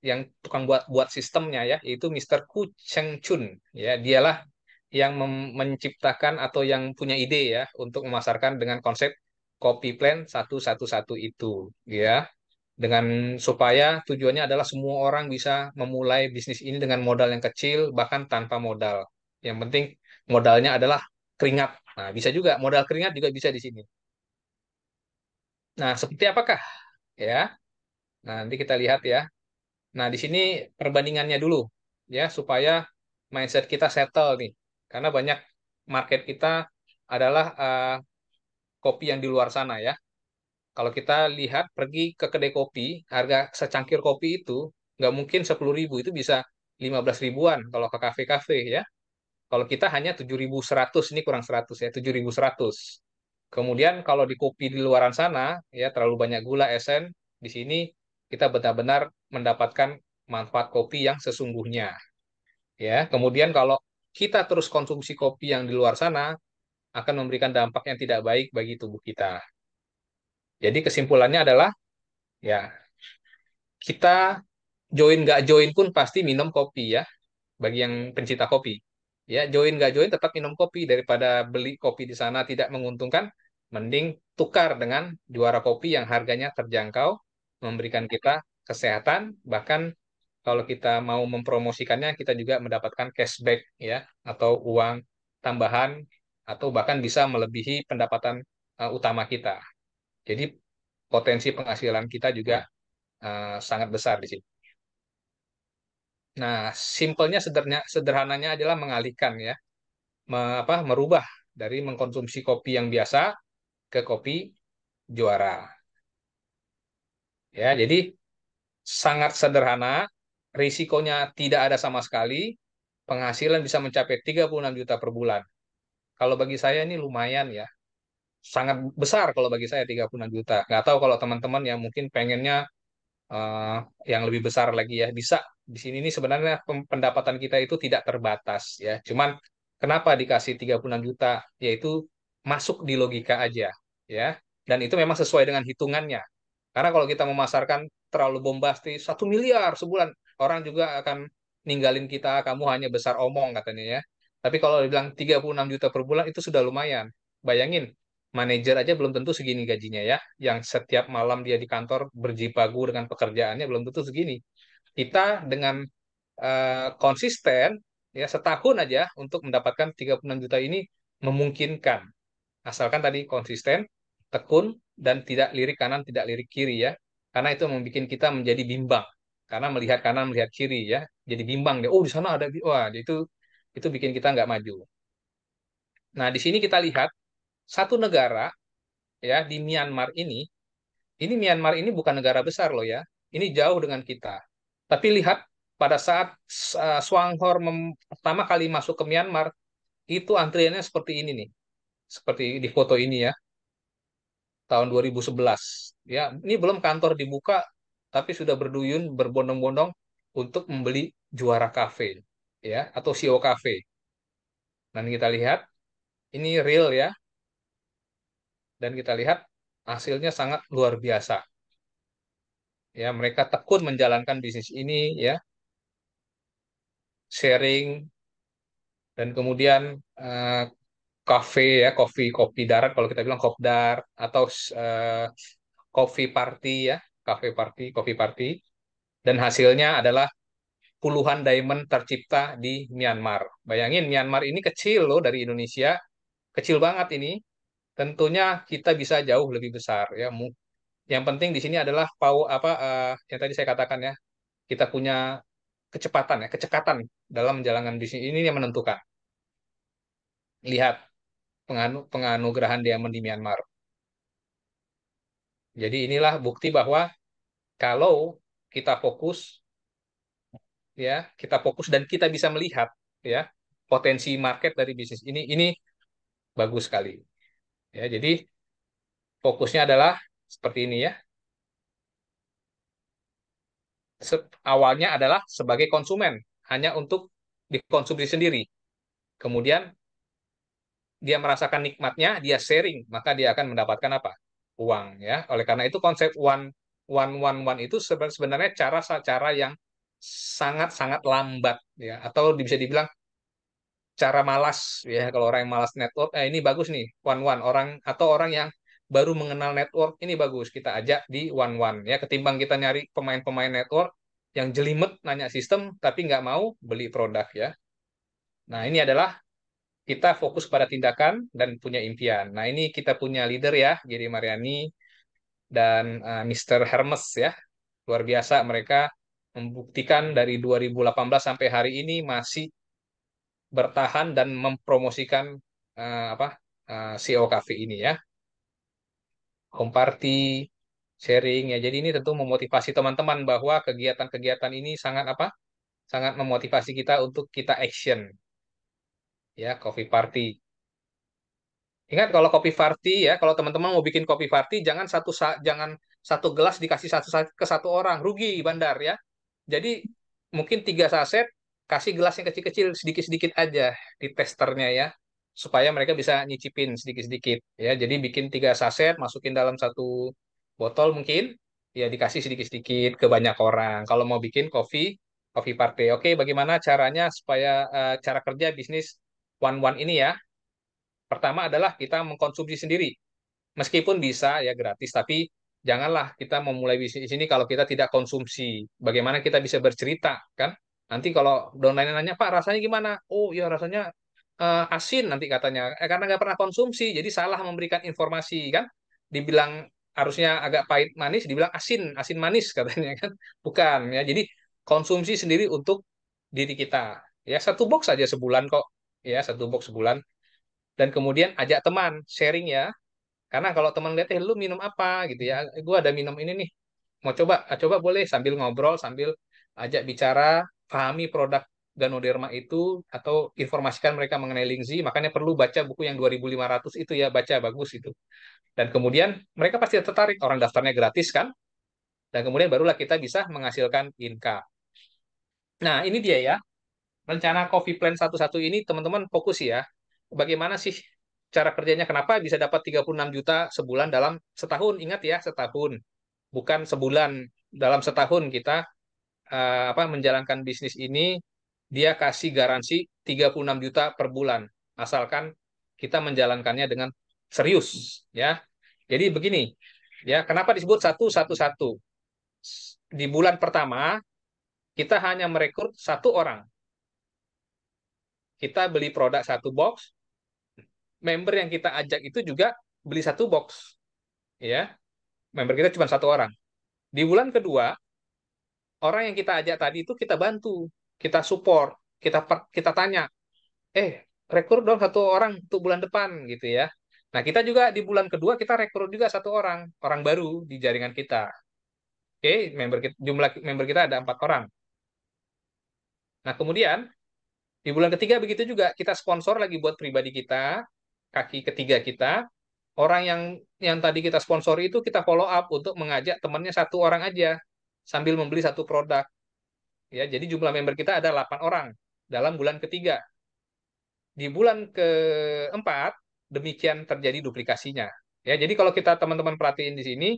yang tukang buat buat sistemnya ya, yaitu Mister Ku Cheng Chun ya. Dialah yang menciptakan atau yang punya ide ya untuk memasarkan dengan konsep Kopi Plan 111 itu ya. Dengan supaya tujuannya adalah semua orang bisa memulai bisnis ini dengan modal yang kecil bahkan tanpa modal. Yang penting modalnya adalah keringat. Nah, bisa juga modal keringat juga bisa di sini. Nah, seperti apakah ya? Nah, nanti kita lihat ya. Nah, di sini perbandingannya dulu ya supaya mindset kita settle nih. Karena banyak market kita adalah kopi yang di luar sana ya. Kalau kita lihat pergi ke kedai kopi, harga secangkir kopi itu nggak mungkin 10.000, itu bisa 15 ribuan kalau ke kafe-kafe ya. Kalau kita hanya 7.100, ini kurang 100 ya, 7.100. Kemudian kalau di kopi di luaran sana, ya terlalu banyak gula, esen, di sini kita benar-benar mendapatkan manfaat kopi yang sesungguhnya. Ya, kemudian kalau kita terus konsumsi kopi yang di luar sana, akan memberikan dampak yang tidak baik bagi tubuh kita. Jadi kesimpulannya adalah, ya kita join nggak join pun pasti minum kopi ya, bagi yang pencinta kopi. Ya, join nggak join tetap minum kopi daripada beli kopi di sana tidak menguntungkan, mending tukar dengan Juara Kopi yang harganya terjangkau, memberikan kita kesehatan, bahkan kalau kita mau mempromosikannya kita juga mendapatkan cashback ya atau uang tambahan atau bahkan bisa melebihi pendapatan utama kita. Jadi potensi penghasilan kita juga sangat besar di sini. Nah, simpelnya sederhananya adalah mengalihkan ya, merubah dari mengkonsumsi kopi yang biasa ke kopi Juara. Ya, jadi sangat sederhana, risikonya tidak ada sama sekali, penghasilan bisa mencapai 36 juta per bulan. Kalau bagi saya ini lumayan ya, sangat besar kalau bagi saya 36 juta. Nggak tahu kalau teman-teman yang mungkin pengennya eh, yang lebih besar lagi ya bisa. Di sini nih sebenarnya pendapatan kita itu tidak terbatas ya. Cuman kenapa dikasih 36 juta? Yaitu masuk di logika aja ya. Dan itu memang sesuai dengan hitungannya. Karena kalau kita memasarkan terlalu bombastis 1 miliar sebulan, orang juga akan ninggalin kita, kamu hanya besar omong katanya ya. Tapi kalau dibilang 36 juta per bulan itu sudah lumayan. Bayangin, manajer aja belum tentu segini gajinya ya. Yang setiap malam dia di kantor berjibaku dengan pekerjaannya belum tentu segini. Kita dengan konsisten ya setahun aja untuk mendapatkan 36 juta ini memungkinkan. Asalkan tadi konsisten, tekun, dan tidak lirik kanan, tidak lirik kiri ya. Karena itu membuat kita menjadi bimbang. Karena melihat kanan, melihat kiri ya. Jadi bimbang deh. Oh, di sana ada, wah itu bikin kita nggak maju. Nah, di sini kita lihat satu negara ya di Myanmar ini Myanmar ini bukan negara besar loh ya. Ini jauh dengan kita. Tapi lihat pada saat Swanghor pertama kali masuk ke Myanmar, itu antriannya seperti ini nih. Seperti di foto ini ya, tahun 2011. Ya, ini belum kantor dibuka, tapi sudah berduyun, berbondong-bondong untuk membeli Juara Cafe ya, atau CEO Cafe. Dan kita lihat ini real ya, dan kita lihat hasilnya sangat luar biasa. Ya, mereka tekun menjalankan bisnis ini ya, sharing dan kemudian kafe ya, kopi kopi darat kalau kita bilang kopdar atau eh, coffee party ya, cafe party, coffee party dan hasilnya adalah puluhan diamond tercipta di Myanmar. Bayangin Myanmar ini kecil loh dari Indonesia, kecil banget ini. Tentunya kita bisa jauh lebih besar ya. Yang penting di sini adalah yang tadi saya katakan ya, kita punya kecepatan ya, kecekatan dalam menjalankan bisnis ini yang menentukan. Lihat penganugerahan diamond di Myanmar. Jadi inilah bukti bahwa kalau kita fokus ya, kita fokus dan kita bisa melihat ya potensi market dari bisnis ini bagus sekali. Ya, jadi fokusnya adalah seperti ini ya. Awalnya adalah sebagai konsumen, hanya untuk dikonsumsi sendiri. Kemudian dia merasakan nikmatnya, dia sharing, maka dia akan mendapatkan apa? Uang ya. Oleh karena itu konsep one itu sebenarnya cara yang sangat-sangat lambat ya, atau bisa dibilang cara malas ya. Kalau orang yang malas network, ini bagus nih one orang atau orang yang baru mengenal network ini bagus kita ajak di one ya, ketimbang kita nyari pemain-pemain network yang jelimet nanya sistem tapi nggak mau beli produk ya. Nah, ini adalah kita fokus pada tindakan dan punya impian. Nah, ini kita punya leader ya, Giri Mariani dan Mr. Hermes ya. Luar biasa mereka membuktikan dari 2018 sampai hari ini masih bertahan dan mempromosikan apa CEO Cafe ini ya. Home party, sharing ya. Jadi ini tentu memotivasi teman-teman bahwa kegiatan-kegiatan ini sangat apa? Sangat memotivasi kita untuk kita action ya, coffee party. Ingat kalau kopi party ya, kalau teman-teman mau bikin kopi party jangan satu gelas dikasih ke satu orang, rugi bandar ya. Jadi mungkin 3 saset kasih gelas yang kecil-kecil sedikit-sedikit aja di testernya ya, supaya mereka bisa nyicipin sedikit-sedikit ya. Jadi bikin 3 saset, masukin dalam satu botol mungkin ya dikasih sedikit-sedikit ke banyak orang. Kalau mau bikin coffee party, oke, bagaimana caranya supaya cara kerja bisnis one ini ya? Pertama adalah kita mengkonsumsi sendiri. Meskipun bisa ya gratis, tapi janganlah kita memulai bisnis ini kalau kita tidak konsumsi. Bagaimana kita bisa bercerita, kan? Nanti kalau downline nanya, Pak, rasanya gimana? Oh, ya rasanya asin nanti katanya. Karena nggak pernah konsumsi, jadi salah memberikan informasi, kan? Dibilang harusnya agak pahit manis, dibilang asin, asin manis katanya, kan? Bukan, ya. Jadi konsumsi sendiri untuk diri kita. Ya, satu box saja sebulan kok. Ya, satu box sebulan dan kemudian ajak teman sharing ya, karena kalau teman lihat lu minum apa gitu ya, gue ada minum ini nih, mau coba. Coba boleh, sambil ngobrol, sambil ajak bicara, pahami produk Ganoderma itu atau informasikan mereka mengenai Lingzi. Makanya perlu baca buku yang 2.500 itu ya, baca bagus itu. Dan kemudian mereka pasti tertarik, orang daftarnya gratis kan, dan kemudian barulah kita bisa menghasilkan income. Nah, ini dia ya, rencana Coffee Plan 11 ini teman-teman fokus ya. Bagaimana sih cara kerjanya? Kenapa bisa dapat 36 juta sebulan dalam setahun? Ingat ya, setahun. Bukan sebulan. Dalam setahun kita menjalankan bisnis ini dia kasih garansi 36 juta per bulan, asalkan kita menjalankannya dengan serius, ya. Jadi begini, ya, kenapa disebut satu satu satu? Di bulan pertama kita hanya merekrut satu orang. Kita beli produk satu box, member yang kita ajak itu juga beli satu box, ya. Member kita cuma satu orang. Di bulan kedua, orang yang kita ajak tadi itu kita bantu, kita support, kita tanya, rekrut dong satu orang untuk bulan depan gitu ya. Nah, kita juga di bulan kedua kita rekrut juga satu orang, orang baru di jaringan kita. Oke, jumlah member kita ada 4 orang. Nah, kemudian di bulan ketiga begitu juga kita sponsor lagi buat pribadi kita, kaki ketiga kita. Orang yang tadi kita sponsori itu kita follow up untuk mengajak temannya satu orang aja sambil membeli satu produk. Ya, jadi jumlah member kita ada 8 orang dalam bulan ketiga. Di bulan keempat, demikian terjadi duplikasinya. Ya, jadi kalau kita teman-teman perhatiin di sini,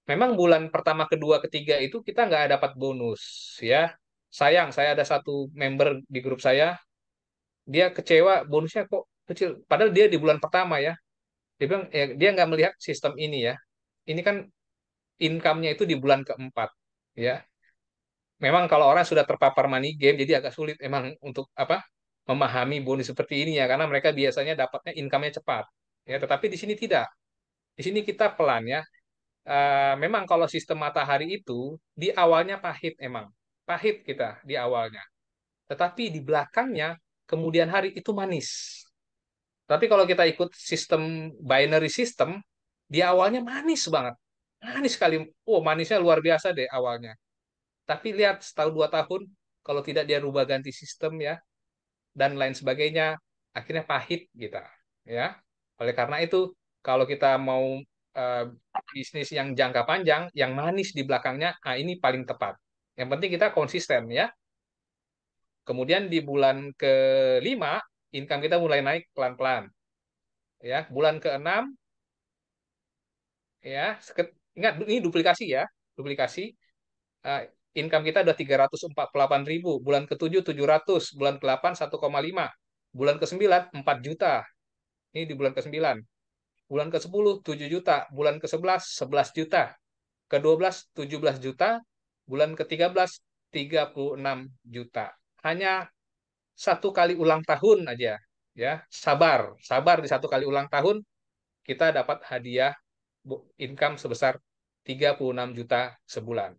memang bulan pertama, kedua, ketiga itu kita nggak dapat bonus. Ya, sayang, saya ada satu member di grup saya, dia kecewa bonusnya kok kecil. Padahal dia di bulan pertama ya, dia bilang ya, dia nggak melihat sistem ini ya. Ini kan income-nya itu di bulan keempat. Ya, memang kalau orang sudah terpapar money game, jadi agak sulit emang untuk apa memahami bonus seperti ini ya, karena mereka biasanya dapatnya income-nya cepat. Ya, tetapi di sini tidak. Di sini kita pelan ya. Memang kalau sistem matahari itu di awalnya pahit emang. Pahit kita di awalnya. Tetapi di belakangnya kemudian hari itu manis. Tapi kalau kita ikut sistem binary system, di awalnya manis banget. Manis sekali. Oh, manisnya luar biasa deh awalnya. Tapi lihat setahun 2 tahun, kalau tidak dia rubah ganti sistem ya, dan lain sebagainya, akhirnya pahit kita. Ya, oleh karena itu, kalau kita mau eh, bisnis yang jangka panjang, yang manis di belakangnya, ini paling tepat. Yang penting kita konsisten ya. Kemudian di bulan kelima, income kita mulai naik pelan-pelan. Ya, bulan keenam, ya, ingat ini duplikasi ya, duplikasi. eh, Income kita udah 348.000, bulan ke-7 700, bulan ke-8 1,5, bulan ke-9 4 juta. Ini di bulan ke-9. Bulan ke-10 7 juta, bulan ke-11 11 juta, ke-12 17 juta, bulan ke-13 36 juta. Hanya satu kali ulang tahun aja ya. Sabar, sabar di satu kali ulang tahun kita dapat hadiah income sebesar 36 juta sebulan.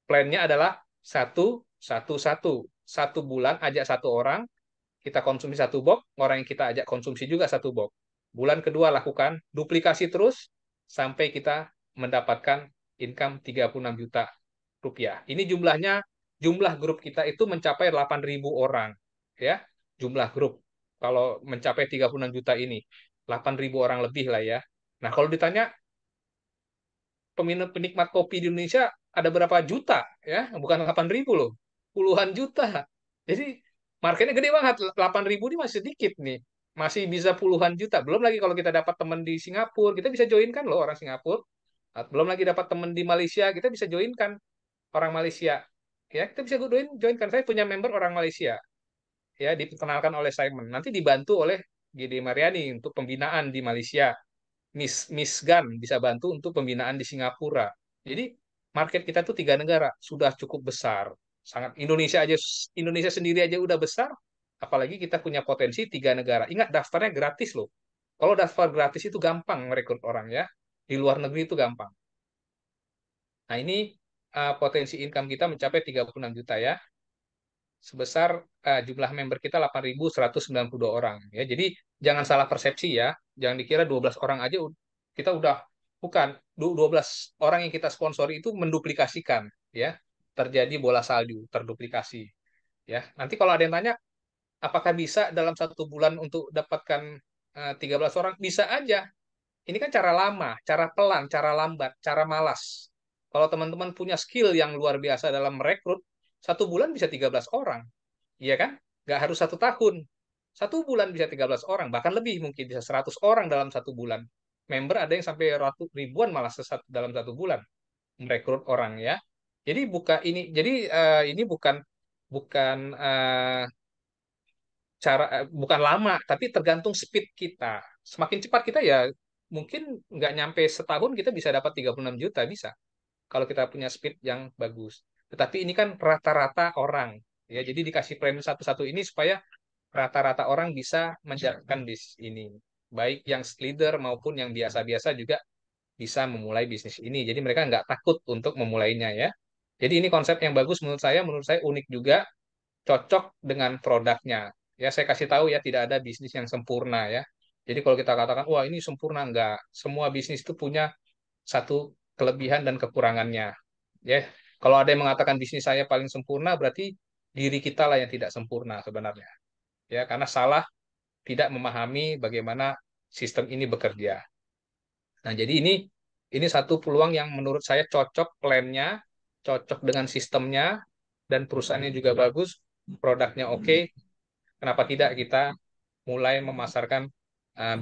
Plannya adalah satu, satu, satu. Satu bulan ajak satu orang, kita konsumsi satu box, orang yang kita ajak konsumsi juga satu box. Bulan kedua lakukan duplikasi terus sampai kita mendapatkan income 36 juta rupiah. Ini jumlah grup kita itu mencapai 8.000 orang. Ya, jumlah grup. Kalau mencapai 36 juta ini, 8.000 orang lebih lah ya. Nah, kalau ditanya peminat penikmat kopi di Indonesia ada berapa juta ya, bukan 8.000 loh, puluhan juta. Jadi marketnya gede banget, 8.000 ini masih sedikit nih, masih bisa puluhan juta. Belum lagi kalau kita dapat teman di Singapura, kita bisa join kan loh orang Singapura. Belum lagi dapat teman di Malaysia, kita bisa join kan orang Malaysia. Ya, kita bisa join kan. Saya punya member orang Malaysia. Ya, diperkenalkan oleh Simon. Nanti dibantu oleh GD Mariani untuk pembinaan di Malaysia. Miss Gan bisa bantu untuk pembinaan di Singapura. Jadi market kita tuh 3 negara sudah cukup besar. Sangat Indonesia sendiri aja udah besar, apalagi kita punya potensi 3 negara. Ingat daftarnya gratis loh. Kalau daftar gratis itu gampang merekrut orang ya. Di luar negeri itu gampang. Nah ini potensi income kita mencapai 36 juta ya. Sebesar jumlah member kita 8.192 orang ya. Jadi jangan salah persepsi ya. Jangan dikira 12 orang aja kita udah bukan 12 orang yang kita sponsori itu menduplikasikan ya. Terjadi bola salju, terduplikasi ya. Nanti kalau ada yang tanya apakah bisa dalam 1 bulan untuk dapatkan 13 orang? Bisa aja. Ini kan cara lama, cara pelan, cara lambat, cara malas. Kalau teman-teman punya skill yang luar biasa dalam merekrut, 1 bulan bisa 13 orang. Iya kan? Nggak harus 1 tahun. 1 bulan bisa 13 orang, bahkan lebih mungkin bisa 100 orang dalam 1 bulan. Member ada yang sampai ribuan malah dalam 1 bulan merekrut orang ya. Jadi ini bukan bukan bukan lama, tapi tergantung speed kita. Semakin cepat kita ya mungkin nggak nyampe setahun kita bisa dapat 36 juta bisa kalau kita punya speed yang bagus. Tetapi ini kan rata-rata orang ya. Jadi dikasih premi satu-satu ini supaya rata-rata orang bisa menjalankan bisnis ini. Baik yang leader maupun yang biasa-biasa juga bisa memulai bisnis ini. Jadi mereka nggak takut untuk memulainya ya. Jadi ini konsep yang bagus menurut saya unik juga, cocok dengan produknya. Ya, saya kasih tahu ya, tidak ada bisnis yang sempurna ya. Jadi kalau kita katakan, wah ini sempurna, enggak. Semua bisnis itu punya satu kelebihan dan kekurangannya. Ya, kalau ada yang mengatakan bisnis saya paling sempurna, berarti diri kita lah yang tidak sempurna sebenarnya. Ya, karena salah tidak memahami bagaimana sistem ini bekerja. Nah, jadi ini satu peluang yang menurut saya cocok plannya, cocok dengan sistemnya, dan perusahaannya juga bagus, produknya oke. Kenapa tidak kita mulai memasarkan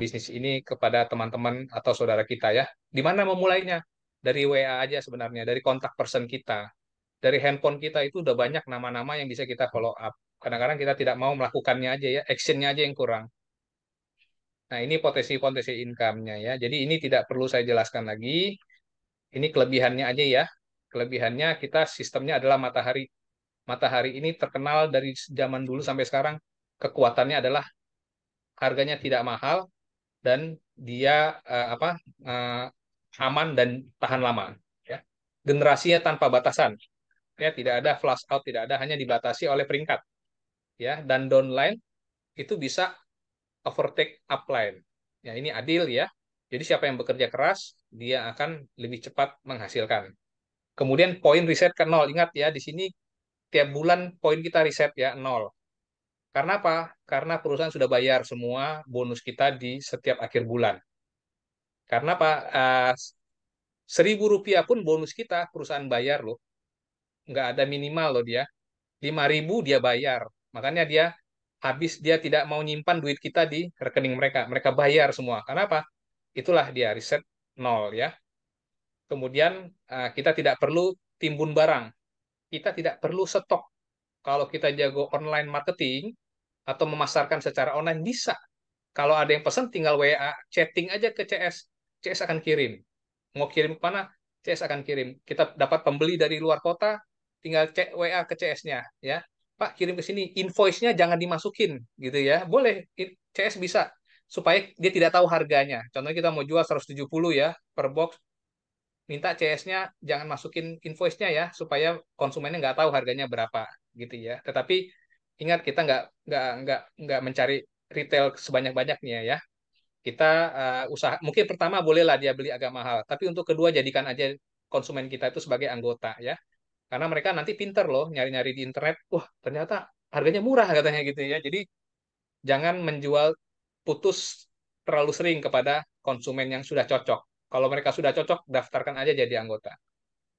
bisnis ini kepada teman-teman atau saudara kita ya? Di mana memulainya? Dari WA aja sebenarnya, dari kontak person kita, dari handphone kita itu udah banyak nama-nama yang bisa kita follow up. Kadang-kadang kita tidak mau melakukannya aja ya, actionnya aja yang kurang. Nah, ini potensi-potensi income-nya ya. Jadi ini tidak perlu saya jelaskan lagi. Ini kelebihannya aja ya. Kelebihannya kita sistemnya adalah matahari. Matahari ini terkenal dari zaman dulu sampai sekarang. Kekuatannya adalah harganya tidak mahal dan dia eh, aman dan tahan lama. Ya. Generasinya tanpa batasan. Ya, tidak ada flash out, tidak ada, hanya dibatasi oleh peringkat. Ya, dan downline itu bisa overtake upline. Ya, ini adil ya. Jadi siapa yang bekerja keras, dia akan lebih cepat menghasilkan. Kemudian poin riset ke nol. Ingat ya, di sini tiap bulan poin kita riset ya nol. Karena apa? Karena perusahaan sudah bayar semua bonus kita di setiap akhir bulan. Karena apa? 1.000 rupiah pun bonus kita perusahaan bayar loh. Nggak ada minimal loh dia. 5.000 dia bayar. Makanya dia habis dia tidak mau nyimpan duit kita di rekening mereka. Mereka bayar semua. Karena apa? Itulah dia riset nol ya. Kemudian kita tidak perlu timbun barang. Kita tidak perlu stok. Kalau kita jago online marketing atau memasarkan secara online bisa. Kalau ada yang pesan tinggal WA, chatting aja ke CS. CS akan kirim. Mau kirim ke mana? CS akan kirim. Kita dapat pembeli dari luar kota, tinggal cek WA ke CS-nya ya. Pak, kirim ke sini. Invoice-nya jangan dimasukin gitu ya. Boleh CS bisa supaya dia tidak tahu harganya. Contohnya kita mau jual 170 ya per box, minta CS-nya jangan masukin invoice-nya ya supaya konsumennya nggak tahu harganya berapa gitu ya. Tetapi ingat kita nggak mencari retail sebanyak-banyaknya ya. Kita usaha mungkin pertama bolehlah dia beli agak mahal, tapi untuk kedua jadikan aja konsumen kita itu sebagai anggota ya. Karena mereka nanti pinter loh nyari-nyari di internet, wah ternyata harganya murah katanya gitu ya. Jadi jangan menjual putus terlalu sering kepada konsumen yang sudah cocok. Kalau mereka sudah cocok, daftarkan aja jadi anggota.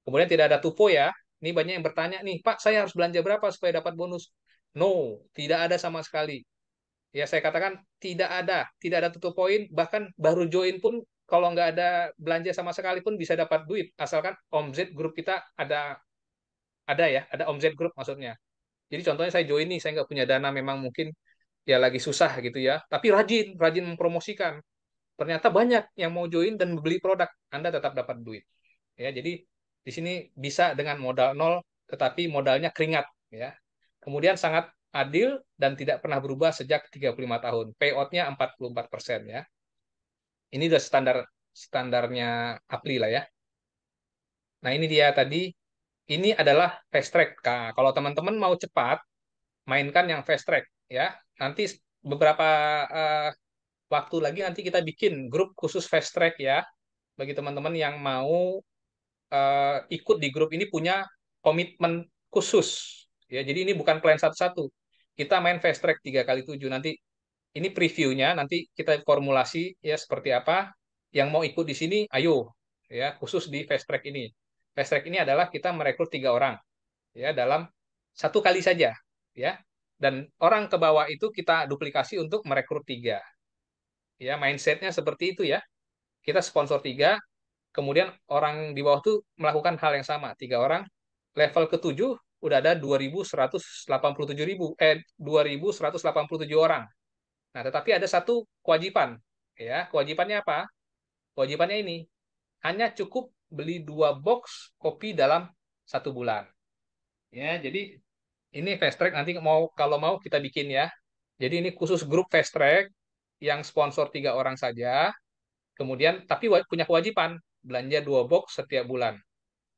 Kemudian tidak ada tupo ya. Ini banyak yang bertanya nih, Pak, saya harus belanja berapa supaya dapat bonus? No, tidak ada sama sekali. Ya, saya katakan tidak ada tutup poin, bahkan baru join pun kalau nggak ada belanja sama sekali pun bisa dapat duit, asalkan omzet grup kita ada ya, ada omzet grup maksudnya. Jadi contohnya saya join nih, saya nggak punya dana, memang mungkin ya lagi susah gitu ya, tapi rajin mempromosikan. Ternyata banyak yang mau join dan beli produk, Anda tetap dapat duit. Ya, jadi di sini bisa dengan modal nol, tetapi modalnya keringat ya. Kemudian sangat adil dan tidak pernah berubah sejak 35 tahun. Payout-nya 44% ya. Ini udah standarnya Apli lah ya. Nah, ini dia tadi. Ini adalah fast track. Nah, kalau teman-teman mau cepat, mainkan yang fast track ya. Nanti beberapa eh, waktu lagi nanti kita bikin grup khusus fast track ya. Bagi teman-teman yang mau ikut di grup ini punya komitmen khusus. Ya, jadi ini bukan plan satu-satu. Kita main fast track 3x7. Nanti ini previewnya, nanti kita formulasi ya seperti apa. Yang mau ikut di sini, ayo ya khusus di fast track ini. Fast track ini adalah kita merekrut 3 orang ya dalam satu kali saja ya. Dan orang ke bawah itu kita duplikasi untuk merekrut 3. Ya, mindsetnya seperti itu ya. Kita sponsor 3, kemudian orang di bawah tuh melakukan hal yang sama, 3 orang. Level ke-7 udah ada 2.187 orang. Nah, tetapi ada satu kewajiban. Ya, kewajibannya apa? Kewajibannya ini hanya cukup beli 2 box kopi dalam 1 bulan. Ya, jadi ini fast track nanti mau kalau mau kita bikin ya. Jadi ini khusus grup fast track yang sponsor 3 orang saja. Kemudian tapi punya kewajiban belanja 2 box setiap bulan.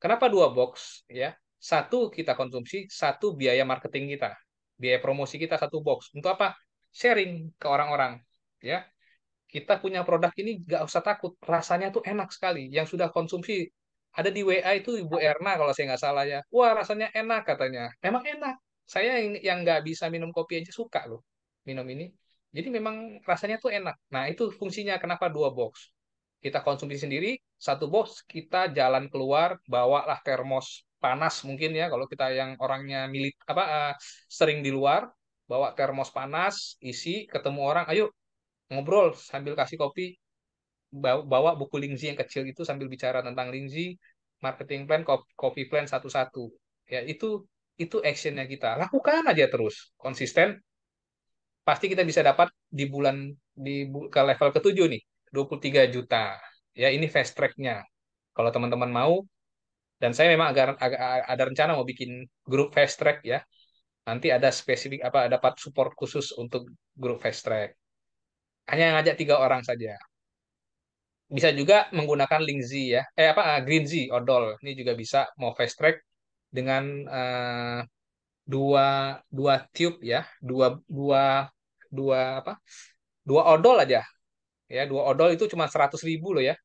Kenapa 2 box? Ya, satu kita konsumsi, satu biaya marketing kita, biaya promosi kita 1 box. Untuk apa? Sharing ke orang-orang. Ya, kita punya produk ini nggak usah takut, rasanya tuh enak sekali. Yang sudah konsumsi ada di WA itu Ibu Erna kalau saya nggak salah ya. Wah rasanya enak katanya. Memang enak. Saya yang nggak bisa minum kopi aja suka loh minum ini. Jadi memang rasanya tuh enak. Nah itu fungsinya kenapa 2 box. Kita konsumsi sendiri, 1 box kita jalan keluar, bawalah termos panas mungkin ya kalau kita yang orangnya milit apa sering di luar, bawa termos panas, isi ketemu orang, ayo ngobrol sambil kasih kopi, bawa buku Lingzi yang kecil itu sambil bicara tentang Lingzi, marketing plan, coffee plan satu-satu. Ya, itu actionnya kita. Lakukan aja terus, konsisten, pasti kita bisa dapat di bulan ke level ke-7 nih, 23 juta. Ya, ini fast track-nya. Kalau teman-teman mau, dan saya memang agak ada rencana mau bikin grup fast track ya. Nanti ada spesifik apa dapat support khusus untuk grup fast track. Hanya ngajak 3 orang saja. Bisa juga menggunakan Lingzi ya. Apa Greenzy odol. Ini juga bisa mau fast track dengan dua dua tube ya, dua dua dua apa? 2 odol aja. Ya, 2 odol itu cuma 100.000 loh ya.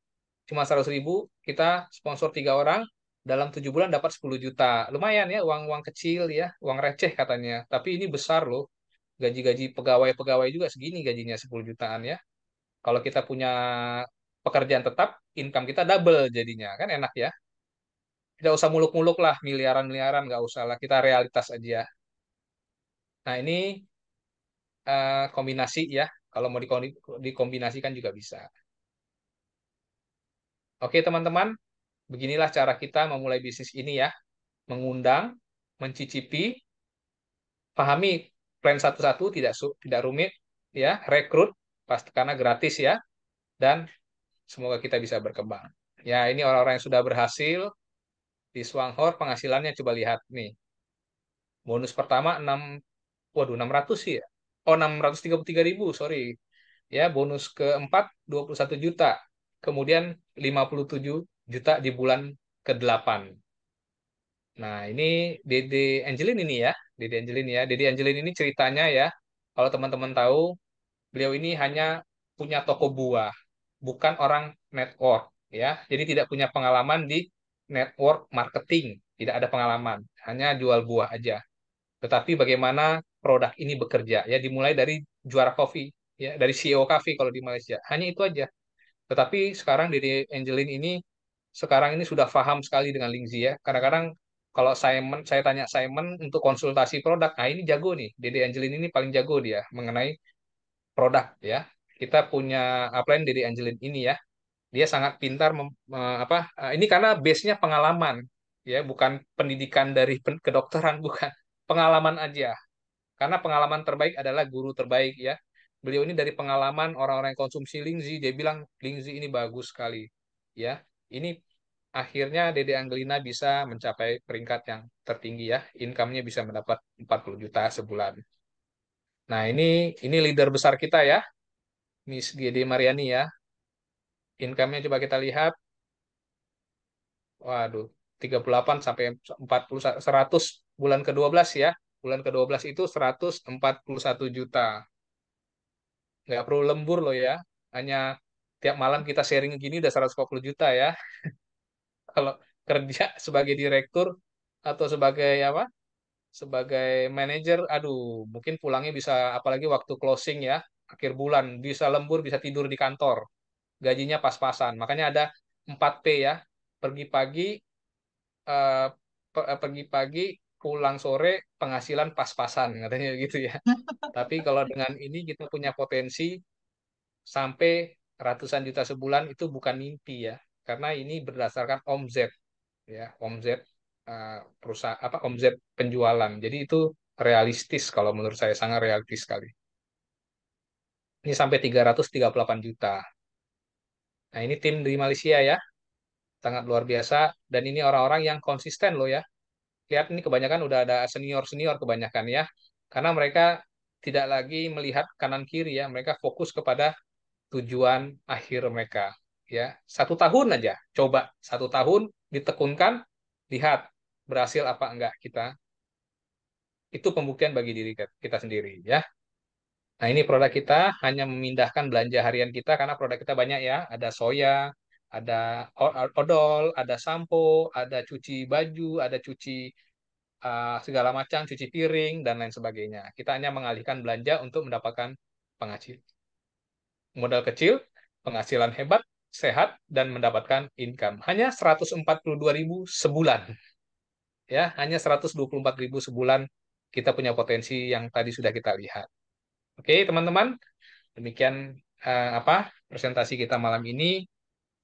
Cuma 100.000 kita sponsor 3 orang dalam 7 bulan dapat 10 juta. Lumayan ya, uang-uang kecil ya, uang receh katanya. Tapi ini besar loh. Gaji-gaji pegawai-pegawai juga segini gajinya 10 jutaan ya. Kalau kita punya pekerjaan tetap, income kita double jadinya. Kan enak ya. Tidak usah muluk-muluk lah, miliaran-miliaran, nggak usah lah. Kita realitas aja. Nah, ini kombinasi ya. Kalau mau dikombinasikan juga bisa. Oke, teman-teman. Beginilah cara kita memulai bisnis ini ya. Mengundang, mencicipi, pahami plan satu-satu, tidak rumit, ya. Rekrut, pasti karena gratis ya. Dan semoga kita bisa berkembang. Ya, ini orang-orang yang sudah berhasil di Swanghor penghasilannya coba lihat nih. Bonus pertama 6, waduh 600 sih ya. Oh 633.000, sorry. Ya, bonus keempat 21 juta. Kemudian 57 juta di bulan ke-8. Nah, ini Dede Angelin ini ya. Dede Angelin ya. Dede Angelin ini ceritanya ya. Kalau teman-teman tahu, beliau ini hanya punya toko buah, bukan orang network ya. Jadi tidak punya pengalaman di network marketing, tidak ada pengalaman, hanya jual buah aja. Tetapi bagaimana produk ini bekerja ya dimulai dari juara kopi ya, dari CEO Cafe kalau di Malaysia. Hanya itu aja. Tetapi sekarang Dede Angelin ini sekarang ini sudah paham sekali dengan Lingzi ya. Kadang-kadang kalau Simon, saya tanya Simon untuk konsultasi produk, nah ini jago nih. Dede Angelin ini paling jago dia mengenai produk ya. Kita punya upline Dede Angelin ini ya. Dia sangat pintar ini karena base-nya pengalaman ya, bukan pendidikan dari kedokteran bukan. Pengalaman aja. Karena pengalaman terbaik adalah guru terbaik ya. Beliau ini dari pengalaman orang-orang yang konsumsi Lingzi, dia bilang Lingzi ini bagus sekali. Ya, ini akhirnya Dede Angelina bisa mencapai peringkat yang tertinggi ya. Income-nya bisa mendapat 40 juta sebulan. Nah, ini leader besar kita ya, Miss Gede Mariani ya. Income-nya coba kita lihat. Waduh, 38 sampai 40 100 bulan ke-12 ya. Bulan ke-12 itu 141 juta. Nggak perlu lembur loh ya. Hanya tiap malam kita sharing gini udah 140 juta ya. Kalau kerja sebagai direktur atau sebagai apa? Sebagai manajer, aduh, mungkin pulangnya bisa apalagi waktu closing ya, akhir bulan bisa lembur, bisa tidur di kantor. Gajinya pas-pasan. Makanya ada 4P ya. Pergi pagi, eh, pergi pagi, pulang sore, penghasilan pas-pasan katanya gitu ya. Tapi kalau dengan ini kita punya potensi sampai ratusan juta sebulan itu bukan mimpi ya, karena ini berdasarkan omzet ya, omzet perusahaan apa omset penjualan. Jadi itu realistis kalau menurut saya sangat realistis sekali. Ini sampai 338 juta. Nah, ini tim dari Malaysia ya, sangat luar biasa dan ini orang-orang yang konsisten loh ya. Lihat ini kebanyakan udah ada senior-senior kebanyakan ya. Karena mereka tidak lagi melihat kanan kiri ya, mereka fokus kepada tujuan akhir mereka ya. 1 tahun aja, coba 1 tahun ditekunkan, lihat berhasil apa enggak kita. Itu pembuktian bagi diri kita sendiri ya. Nah, ini produk kita hanya memindahkan belanja harian kita karena produk kita banyak ya. Ada soya, ada odol, ada sampo, ada cuci baju, ada cuci segala macam, cuci piring, dan lain sebagainya. Kita hanya mengalihkan belanja untuk mendapatkan penghasilan. Modal kecil, penghasilan hebat, sehat, dan mendapatkan income. Hanya 142.000 sebulan. Ya, hanya 124.000 sebulan kita punya potensi yang tadi sudah kita lihat. Oke, teman-teman, demikian presentasi kita malam ini.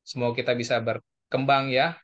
Semoga kita bisa berkembang ya